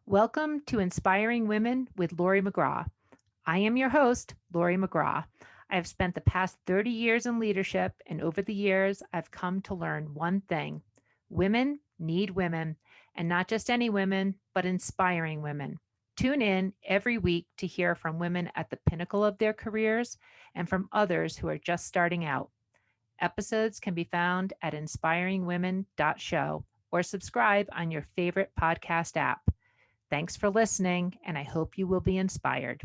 Welcome to Inspiring Women with Laurie McGraw. I am your host, Laurie McGraw. I have spent the past 30 years in leadership, and over the years, I've come to learn one thing. Women need women, and not just any women, but inspiring women. Tune in every week to hear from women at the pinnacle of their careers and from others who are just starting out. Episodes can be found at inspiringwomen.show or subscribe on your favorite podcast app. Thanks for listening, and I hope you will be inspired.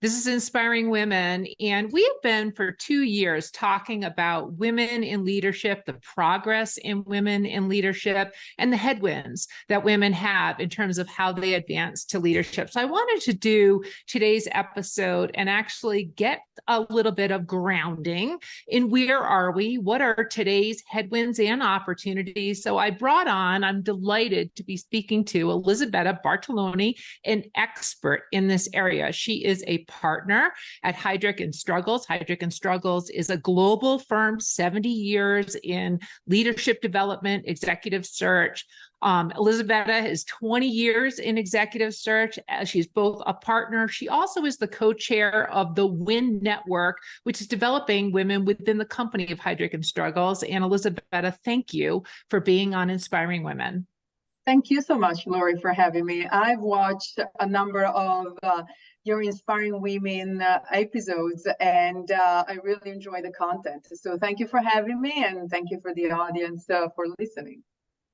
This is Inspiring Women, and we have been for 2 years talking about women in leadership, the progress in women in leadership, and the headwinds that women have in terms of how they advance to leadership. So I wanted to do today's episode and actually get a little bit of grounding in where are we, what are today's headwinds and opportunities. So I'm delighted to be speaking to Elisabetta Bartoloni, an expert in this area. She is a partner at Heidrick Struggles. Heidrick Struggles is a global firm, 70 years in leadership development, executive search. Elisabetta is 20 years in executive search. She's both a partner. She also is the co-chair of the WIN Network, which is developing women within the company of Heidrick Struggles. And Elisabetta, thank you for being on Inspiring Women. Thank you so much, Laurie, for having me. I've watched a number of your Inspiring Women episodes, and I really enjoy the content. So thank you for having me, and thank you for the audience for listening.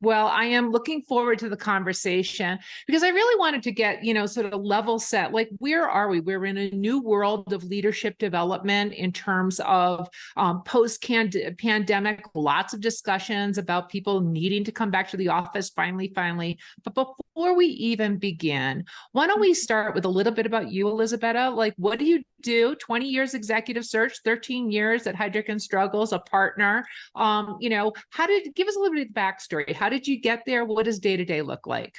Well, I am looking forward to the conversation because I really wanted to get, sort of level set, like, where are we? We're in a new world of leadership development in terms of post-pandemic, lots of discussions about people needing to come back to the office finally. But before we even begin, why don't we start with a little bit about you, Elisabetta? Like, what do you do? 20 years executive search, 13 years at Heidrick Struggles, a partner. Give us a little bit of the backstory. How did you get there? What does day-to-day look like?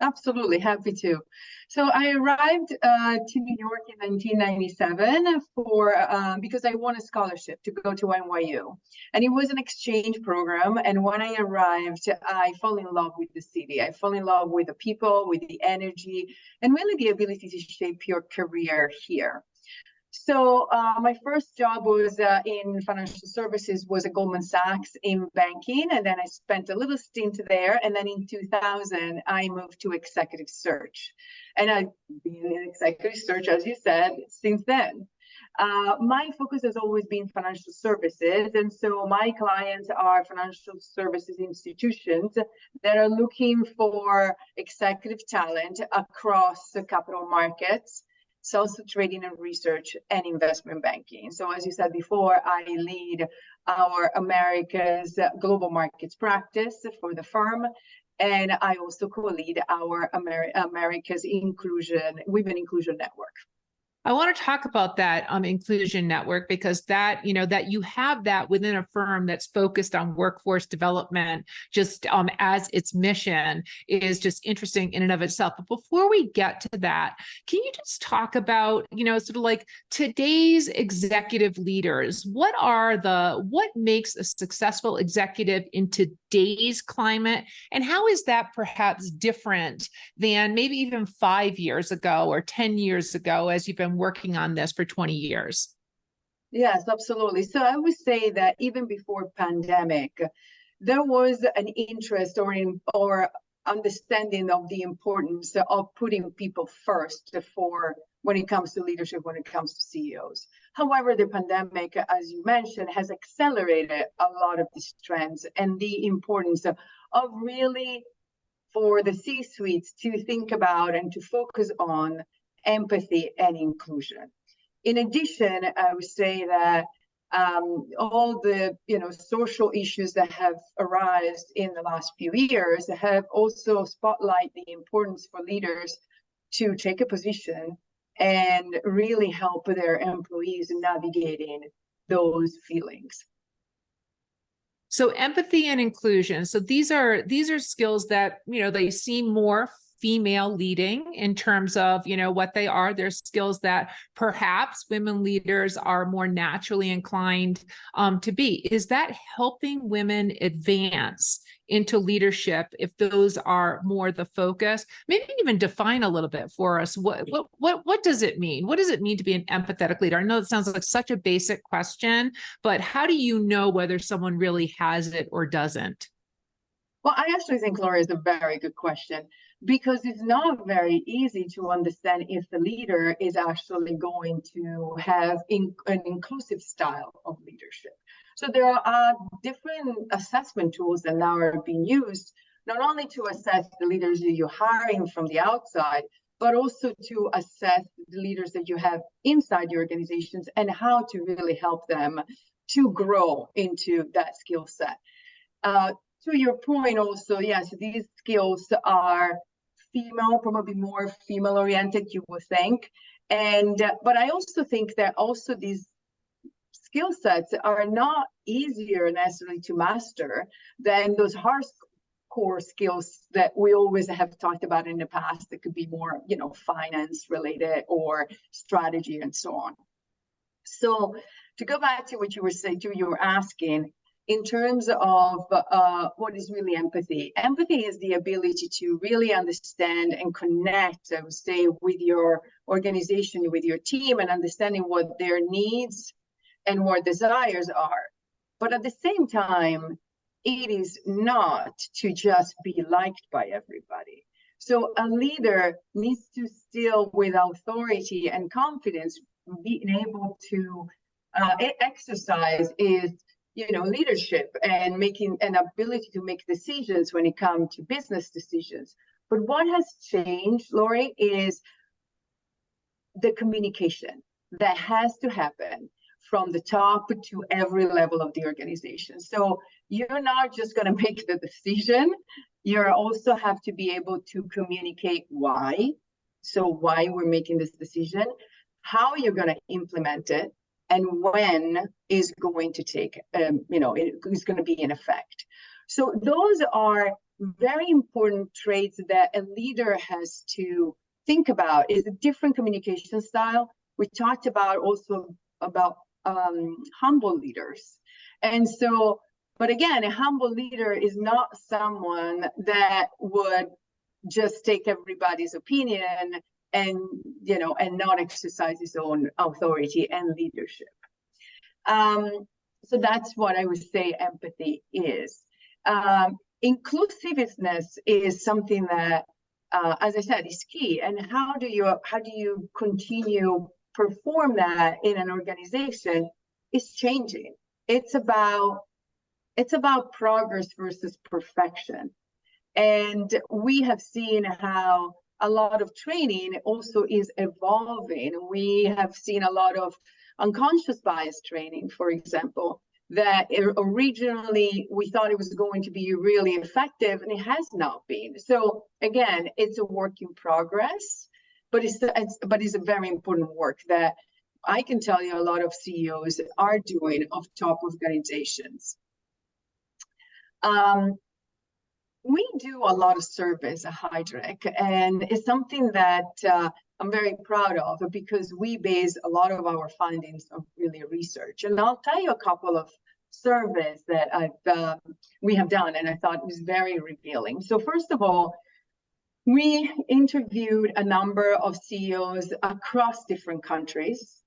Absolutely, happy to. So I arrived to New York in 1997 because I won a scholarship to go to NYU. And it was an exchange program. And when I arrived, I fell in love with the city. I fell in love with the people, with the energy, and really the ability to shape your career here. So my first job was in financial services, was at Goldman Sachs in banking. And then I spent a little stint there. And then in 2000, I moved to executive search. And I've been in executive search, as you said, since then. My focus has always been financial services. And so my clients are financial services institutions that are looking for executive talent across the capital markets, sales, trading and research, and investment banking. So as you said before, I lead our America's global markets practice for the firm. And I also co-lead our America's Women Inclusion Network. I want to talk about that inclusion network because that you have that within a firm that's focused on workforce development, just as its mission is just interesting in and of itself. But before we get to that, can you just talk about, sort of like today's executive leaders? What makes a successful executive in today's climate? And how is that perhaps different than maybe even 5 years ago or 10 years ago as you've been working on this for 20 years? Yes, absolutely. So I would say that even before pandemic, there was an interest or understanding of the importance of putting people first when it comes to leadership, when it comes to CEOs. However, the pandemic, as you mentioned, has accelerated a lot of these trends and the importance of really for the C-suites to think about and to focus on empathy and inclusion. In addition, I would say that all the social issues that have arisen in the last few years have also spotlighted the importance for leaders to take a position and really help their employees in navigating those feelings. So empathy and inclusion. So these are skills that they seem more female leading in terms of, what they are. There's skills that perhaps women leaders are more naturally inclined to be. Is that helping women advance into leadership if those are more the focus? Maybe even define a little bit for us. What does it mean? What does it mean to be an empathetic leader? I know it sounds like such a basic question, but how do you know whether someone really has it or doesn't? Well, I actually think, Laurie, is a very good question, because it's not very easy to understand if the leader is actually going to have an inclusive style of leadership. So there are different assessment tools that now are being used, not only to assess the leaders that you're hiring from the outside, but also to assess the leaders that you have inside your organizations and how to really help them to grow into that skill set. To your point also, yes, these skills are female, probably more female oriented, you would think. But I also think that also these skill sets are not easier necessarily to master than those hardcore skills that we always have talked about in the past that could be more, finance related or strategy and so on. So to go back to what you were saying, you were asking, in terms of what is really empathy. Empathy is the ability to really understand and connect, I would say, with your organization, with your team, and understanding what their needs and what desires are. But at the same time, it is not to just be liked by everybody. So a leader needs to still, with authority and confidence, being able to exercise is leadership and making an ability to make decisions when it comes to business decisions. But what has changed, Laurie, is the communication that has to happen from the top to every level of the organization. So you're not just going to make the decision, you also have to be able to communicate why. So why we're making this decision, how you're going to implement it, and when is going to take, is going to be in effect. So those are very important traits that a leader has to think about. Is a different communication style. We talked about also about humble leaders. And so, but again, a humble leader is not someone that would just take everybody's opinion and not exercise his own authority and leadership. So that's what I would say empathy is. Inclusiveness is something that, as I said, is key. And how do you continue perform that in an organization is changing. It's about progress versus perfection. And we have seen how a lot of training also is evolving. We have seen a lot of unconscious bias training, for example, that originally we thought it was going to be really effective, and it has not been. So again, it's a work in progress, but it's a very important work that I can tell you a lot of CEOs are doing of top organizations. We do a lot of surveys at Heidrick, and it's something that I'm very proud of, because we base a lot of our findings on really research. And I'll tell you a couple of surveys that we have done, and I thought it was very revealing. So first of all, we interviewed a number of CEOs across different countries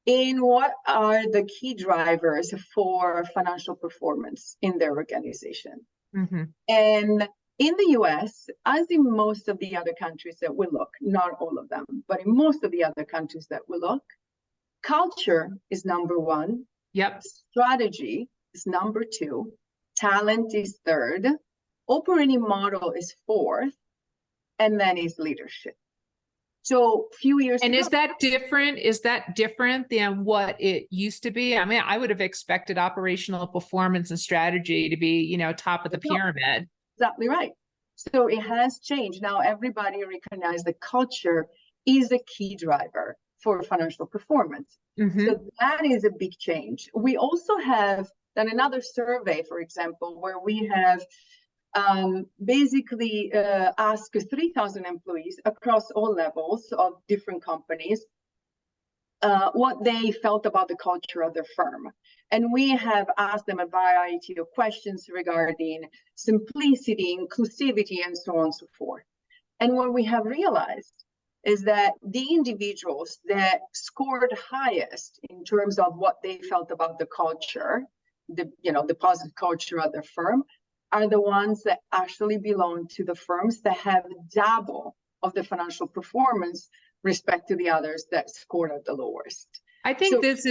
in what are the key drivers for financial performance in their organization. Mm-hmm. And in the US, as in most of the other countries that we look, not all of them, but in most of the other countries that we look, culture is number one. Yep. Strategy is number two. Talent is third. Operating model is fourth. And then is leadership. So few years and ago, is that different than what it used to be? I mean, I would have expected operational performance and strategy to be, top of the pyramid. Exactly right. So it has changed. Now everybody recognizes that culture is a key driver for financial performance. Mm-hmm. So that is a big change. We also have done another survey, for example, where we have basically asked 3,000 employees across all levels of different companies what they felt about the culture of their firm. And we have asked them a variety of questions regarding simplicity, inclusivity, and so on and so forth. And what we have realized is that the individuals that scored highest in terms of what they felt about the culture, the positive culture of their firm, are the ones that actually belong to the firms that have double of the financial performance respect to the others that scored at the lowest. I think this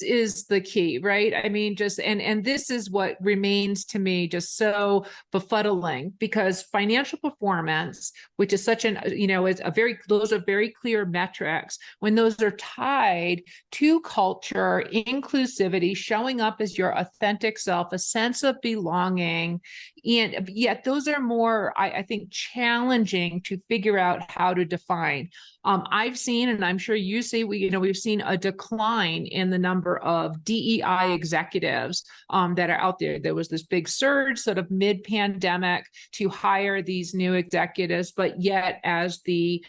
is the key, right? I mean, and this is what remains to me just so befuddling, because financial performance, which is such an, is those are very clear metrics, when those are tied to culture, inclusivity, showing up as your authentic self, a sense of belonging, and yet those are more, I think, challenging to figure out how to define. I've seen, and I'm sure you see, we've seen a decline in the number of DEI executives that are out there. There was this big surge sort of mid-pandemic to hire these new executives, but yet as the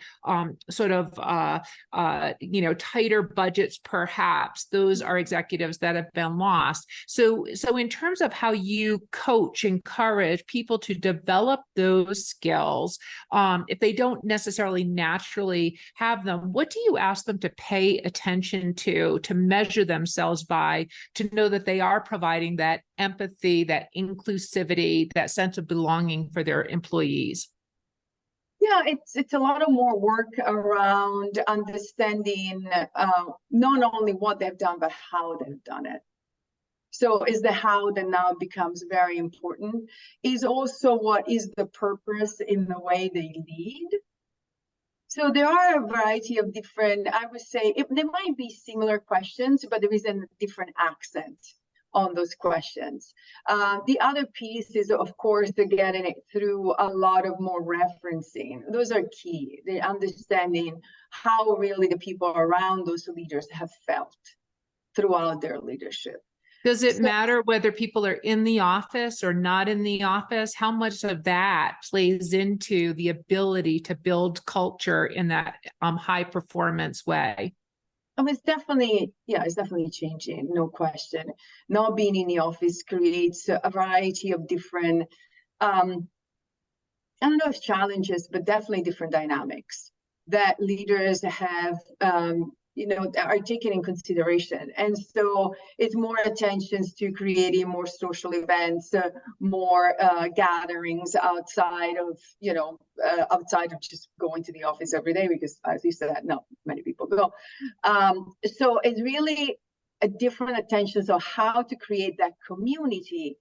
tighter budgets, perhaps, those are executives that have been lost. So in terms of how you coach, encourage people to develop those skills, if they don't necessarily naturally have them, what do you ask them to pay attention to measure themselves by, to know that they are providing that empathy, that inclusivity, that sense of belonging for their employees? Yeah, it's a lot of more work around understanding not only what they've done, but how they've done it. So is the how that now becomes very important, is also what is the purpose in the way they lead. So there are a variety of different, I would say, there might be similar questions, but there is a different accent on those questions. The other piece is, of course, getting it through a lot of more referencing. Those are key, the understanding how really the people around those leaders have felt throughout their leadership. Does it matter whether people are in the office or not in the office? How much of that plays into the ability to build culture in that high performance way? It's definitely changing, no question. Not being in the office creates a variety of different, I don't know if challenges, but definitely different dynamics that leaders have are taken in consideration. And so it's more attentions to creating more social events, more gatherings outside of just going to the office every day, because as you said, not many people go. So it's really a different attention on how to create that community,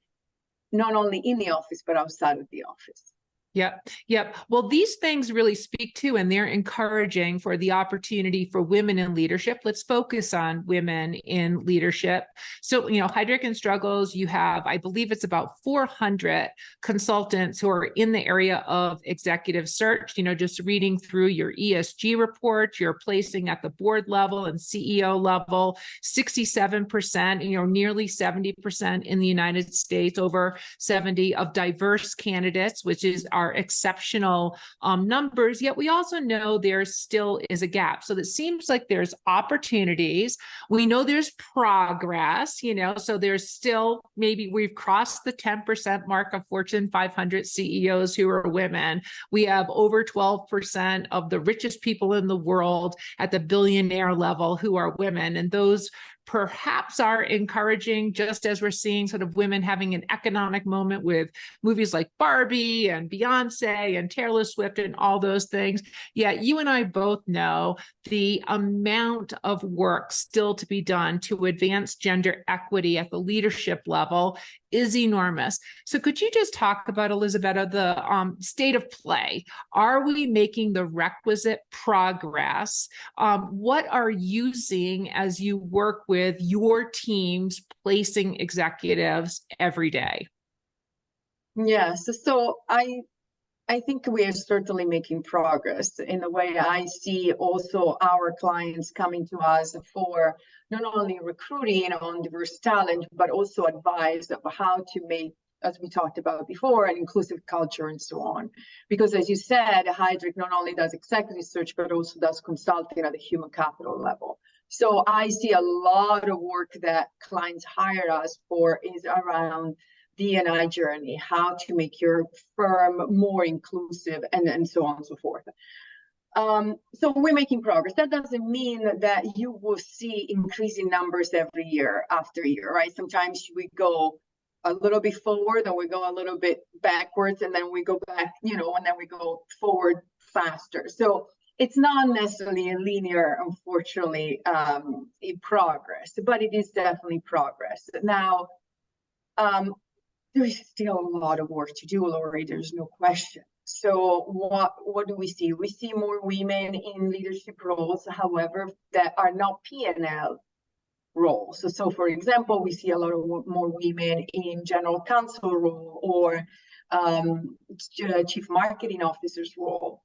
not only in the office, but outside of the office. Yep. Well, these things really speak to, and they're encouraging for the opportunity for women in leadership. Let's focus on women in leadership. So, Heidrick Struggles, you have, I believe it's about 400 consultants who are in the area of executive search. Just reading through your ESG report, you're placing at the board level and CEO level, 67%, nearly 70% in the United States, over 70 of diverse candidates, which is our exceptional numbers, yet we also know there still is a gap. So it seems like there's opportunities. We know there's progress, so there's still, maybe we've crossed the 10% mark of Fortune 500 CEOs who are women. We have over 12% of the richest people in the world at the billionaire level who are women. And those perhaps are encouraging, just as we're seeing sort of women having an economic moment with movies like Barbie and Beyonce and Taylor Swift and all those things. Yet you and I both know the amount of work still to be done to advance gender equity at the leadership level is enormous. So could you just talk about, Elisabetta, the state of play? Are we making the requisite progress? What are you seeing as you work with your teams placing executives every day? Yes, so I think we are certainly making progress in the way I see also our clients coming to us for not only recruiting on diverse talent, but also advice of how to make as we talked about before, an inclusive culture and so on. Because as you said, Heidrick not only does executive search, but also does consulting at the human capital level. So I see a lot of work that clients hire us for is around D&I journey, how to make your firm more inclusive, and so on and so forth. So we're making progress. That doesn't mean that you will see increasing numbers every year after year, right? Sometimes we go a little bit forward, then we go a little bit backwards, and then we go back, and then we go forward faster. So it's not necessarily a linear, unfortunately, progress, but it is definitely progress. Now, there's still a lot of work to do, Laurie, there's no question. So what do we see? We see more women in leadership roles, however, that are not P&L roles. So for example, we see a lot of more women in general counsel role or chief marketing officer's role.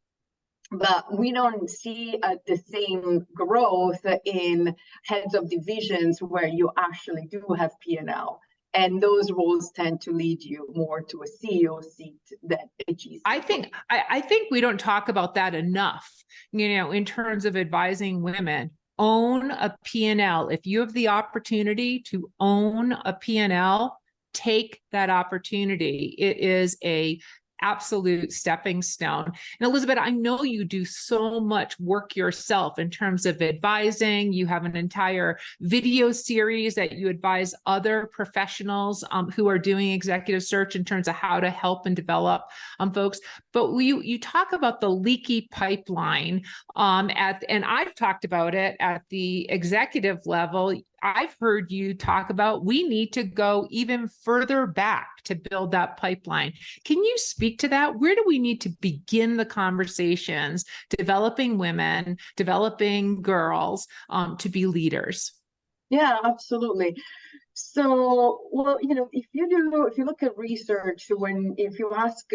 But we don't see the same growth in heads of divisions where you actually do have P&L. And those roles tend to lead you more to a CEO seat than a GC. I think we don't talk about that enough, in terms of advising women. Own a P&L. If you have the opportunity to own a P&L, take that opportunity. It is a absolute stepping stone. And Elisabetta, I know you do so much work yourself in terms of advising. You have an entire video series that you advise other professionals who are doing executive search in terms of how to help and develop folks. But you talk about the leaky pipeline and I've talked about it at the executive level. I've heard you talk about we need to go even further back to build that pipeline. Can you speak to that? Where do we need to begin the conversations, developing women, developing girls to be leaders? Yeah, absolutely. So, well, if you look at research, if you ask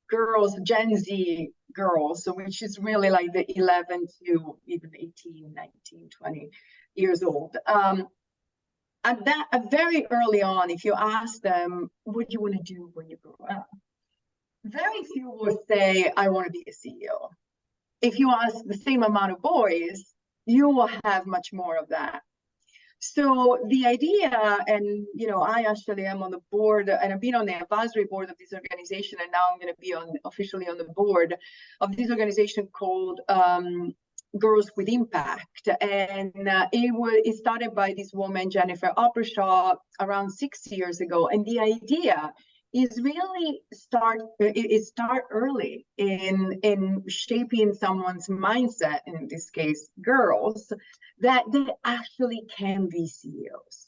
girls, Gen Z girls, which is really like the 11 to even 18, 19, 20 years old. Very early on, if you ask them, what do you want to do when you grow up? Very few will say, I want to be a CEO. If you ask the same amount of boys, you will have much more of that. So the idea, and I actually am on the board, and I've been on the advisory board of this organization, and now I'm going to be officially on the board of this organization called Girls with Impact. And it started by this woman, Jennifer Oppershaw, around 6 years ago. And the idea is really start early in shaping someone's mindset, in this case, girls, that they actually can be CEOs.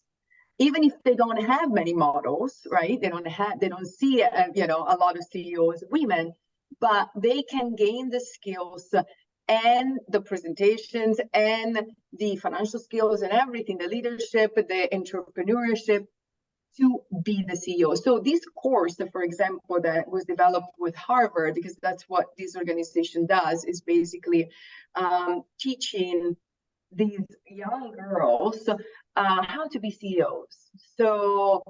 Even if they don't have many models, right? They don't see a lot of CEOs women, but they can gain the skills and the presentations and the financial skills and everything, the leadership, the entrepreneurship, to be the CEO. So this course, for example, that was developed with Harvard, because that's what this organization does, is basically teaching these young girls how to be CEOs. So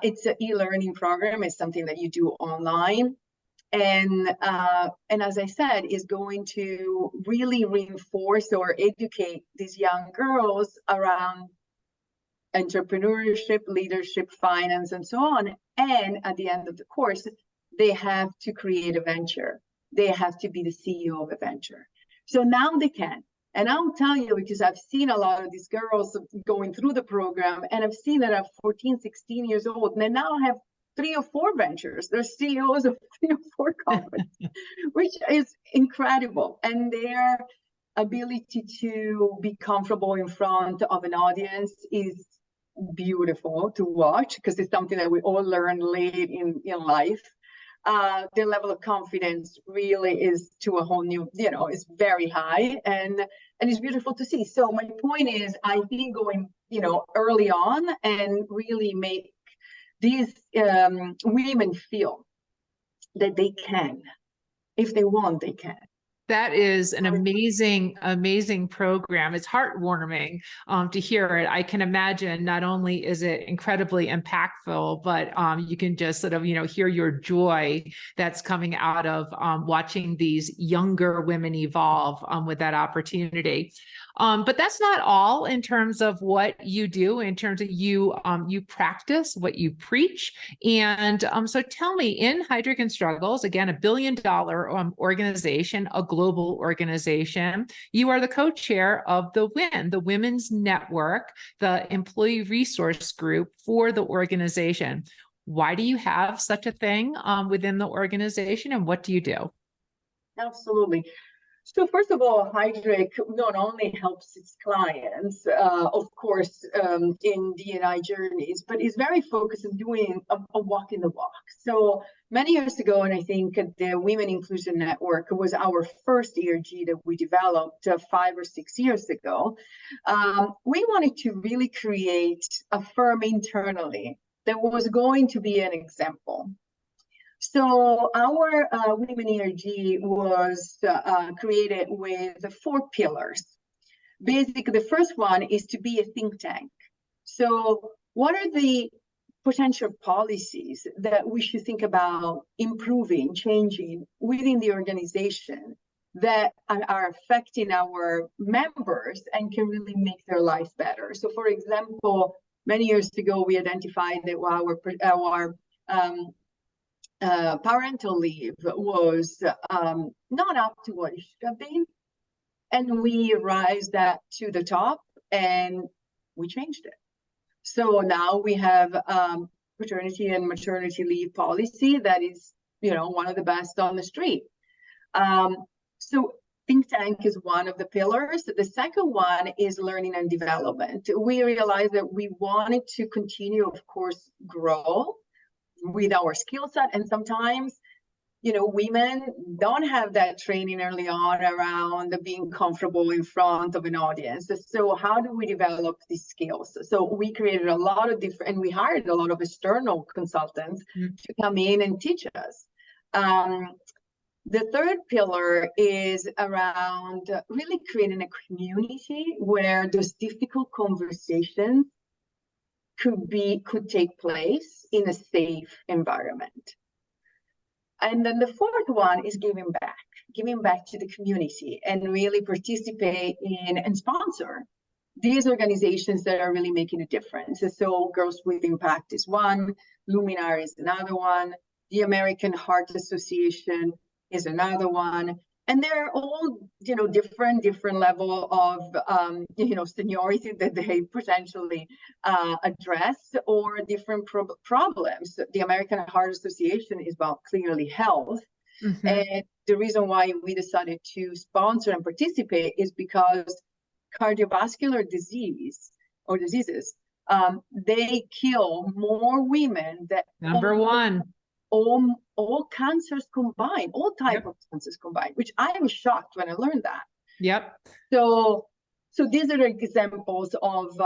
it's an e-learning program. It's something that you do online. And as I said, is going to really reinforce or educate these young girls around entrepreneurship, leadership, finance, and so on. And at the end of the course, they have to create a venture. They have to be the CEO of a venture. So now they can. And I'll tell you, because I've seen a lot of these girls going through the program, and I've seen that at 14, 16 years old, and they now have 3 or 4 ventures. They're CEOs of 3 or 4 companies, which is incredible. And their ability to be comfortable in front of an audience is beautiful to watch, because it's something that we all learn late in life. Their level of confidence really is to a whole new, is very high, and it's beautiful to see. So my point is, I think going, early on and really make these women feel that they can, if they want, they can. That is an amazing, amazing program. It's heartwarming to hear it. I can imagine not only is it incredibly impactful, but you can just sort of, hear your joy that's coming out of watching these younger women evolve with that opportunity. But that's not all in terms of what you do, in terms of you practice what you preach. And so tell me, in Heidrick and Struggles, again, $1 billion organization, a global organization, you are the co-chair of the WIN, the Women's Network, the employee resource group for the organization. Why do you have such a thing within the organization, and what do you do? Absolutely. So first of all, Heidrick not only helps its clients, of course, in D&I journeys, but is very focused on doing a walk in the walk. So many years ago, and I think the Women Inclusion Network was our first ERG that we developed 5 or 6 years ago. We wanted to really create a firm internally that was going to be an example. So our Women ERG was created with 4 pillars. Basically, the first one is to be a think tank. So what are the potential policies that we should think about improving, changing within the organization that are affecting our members and can really make their lives better? So for example, many years ago, we identified that our parental leave was not up to what it should have been. And we raised that to the top and we changed it. So now we have paternity and maternity leave policy that is, one of the best on the street. So think tank is one of the pillars. The second one is learning and development. We realized that we wanted to continue, of course, grow with our skill set, and sometimes women don't have that training early on around being comfortable in front of an audience. So how do we develop these skills? So we created a lot of different, and we hired a lot of external consultants to come in and teach us. The third pillar is around really creating a community where those difficult conversations could take place in a safe environment. And then the fourth one is giving back to the community and really participate in and sponsor these organizations that are really making a difference. So Girls with Impact is one, Luminar is another one, the American Heart Association is another one. And they're all, different level of, seniority that they potentially address, or different problems. The American Heart Association is about clearly health. Mm-hmm. And the reason why we decided to sponsor and participate is because cardiovascular disease or diseases, they kill more women than number one. All cancers combined, all type of cancers combined, which I was shocked when I learned that. Yep. So these are examples of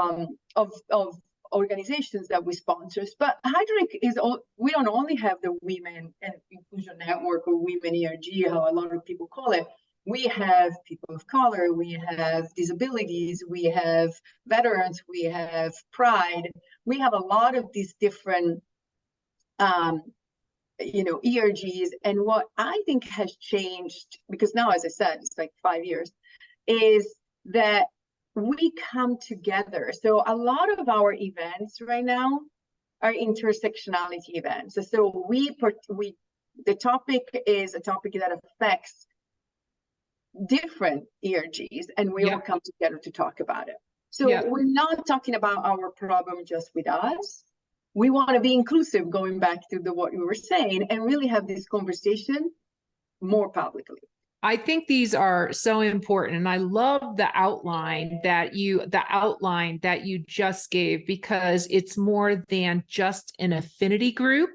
organizations that we sponsor. But Heidrick we don't only have the Women and Inclusion Network, or Women ERG, how a lot of people call it. We have people of color, we have disabilities, we have veterans, we have pride. We have a lot of these different ERGs. And what I think has changed, because now, as I said, it's like 5 years, is that we come together. So a lot of our events right now are intersectionality events. So the topic is a topic that affects different ERGs, and we all come together to talk about it. So we're not talking about our problem just with us. We want to be inclusive, going back to what you were saying, and really have this conversation more publicly. I think these are so important, and I love the outline that you just gave, because it's more than just an affinity group.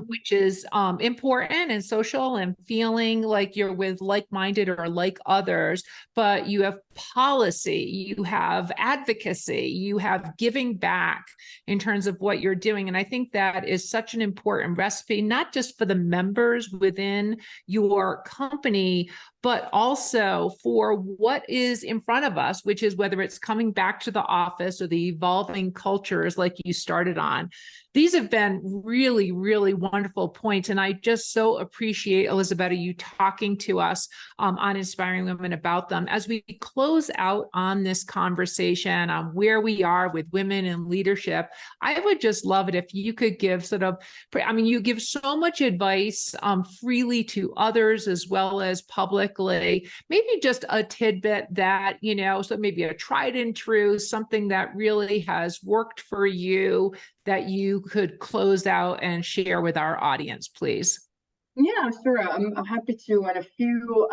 Which is important and social and feeling like you're with like-minded or like others, but you have policy, you have advocacy, you have giving back in terms of what you're doing. And I think that is such an important recipe, not just for the members within your company, but also for what is in front of us, which is whether it's coming back to the office or the evolving cultures like you started on. These have been really, really wonderful points. And I just so appreciate, Elisabetta, you talking to us on Inspiring Women about them. As we close out on this conversation on where we are with women in leadership, I would just love it if you could give you give so much advice freely to others as well as publicly, maybe just a tidbit that, so maybe a tried and true, something that really has worked for you that you could close out and share with our audience, please. Yeah, sure. I'm happy to. And a few,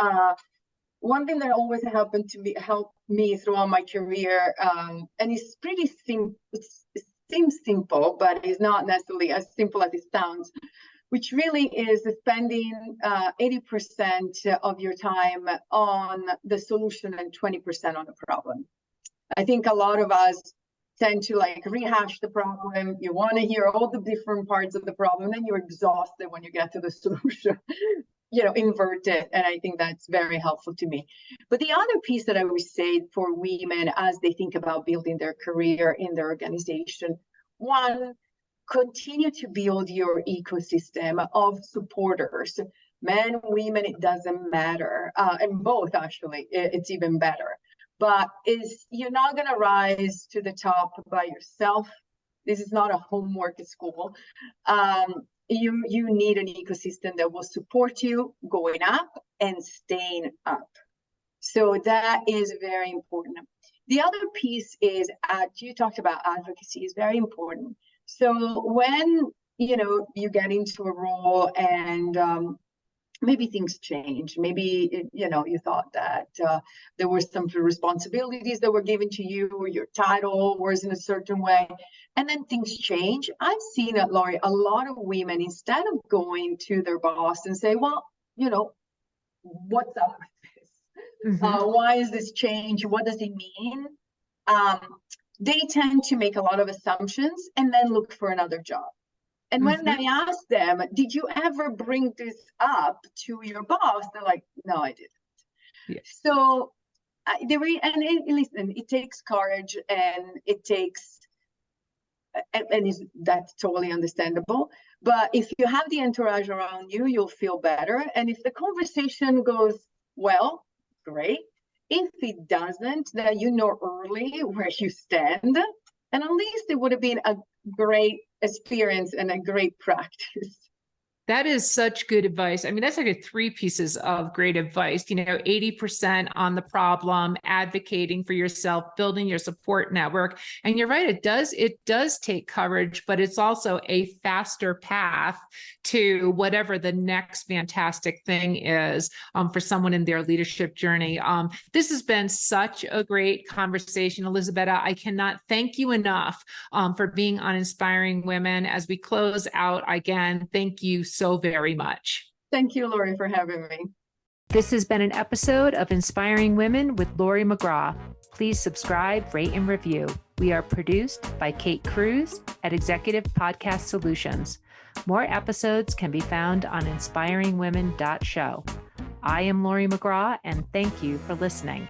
one thing that always helped me throughout my career, and it's pretty simple. It seems simple, but it's not necessarily as simple as it sounds, which really is spending 80% of your time on the solution and 20% on the problem. I think a lot of us tend to rehash the problem. You want to hear all the different parts of the problem, then you're exhausted when you get to the solution. Invert it. And I think that's very helpful to me. But the other piece that I would say for women as they think about building their career in their organization, one, continue to build your ecosystem of supporters, men, women, it doesn't matter. And both, actually, it's even better. But you're not going to rise to the top by yourself. This is not a homework at school. You need an ecosystem that will support you going up and staying up. So that is very important. The other piece is, you talked about advocacy, is very important. So when you get into a role and maybe things change. Maybe, you thought that there were some responsibilities that were given to you, or your title was in a certain way, and then things change. I've seen at Laurie, a lot of women, instead of going to their boss and say, well, what's up with this? Mm-hmm. Why is this change? What does it mean? They tend to make a lot of assumptions and then look for another job. And when I ask them, did you ever bring this up to your boss? They're like, no, I didn't. Yeah. So listen, it takes courage, and it takes, that's totally understandable. But if you have the entourage around you, you'll feel better. And if the conversation goes well, great. If it doesn't, then early where you stand. And at least it would have been a great experience and a great practice. That is such good advice. I mean, that's like 3 pieces of great advice, 80% on the problem, advocating for yourself, building your support network. And you're right, it does take courage, but it's also a faster path to whatever the next fantastic thing is for someone in their leadership journey. This has been such a great conversation, Elisabetta. I cannot thank you enough for being on Inspiring Women. As we close out, again, thank you so very much. Thank you, Laurie, for having me. This has been an episode of Inspiring Women with Laurie McGraw. Please subscribe, rate, and review. We are produced by Kate Cruz at Executive Podcast Solutions. More episodes can be found on inspiringwomen.show. I am Laurie McGraw, and thank you for listening.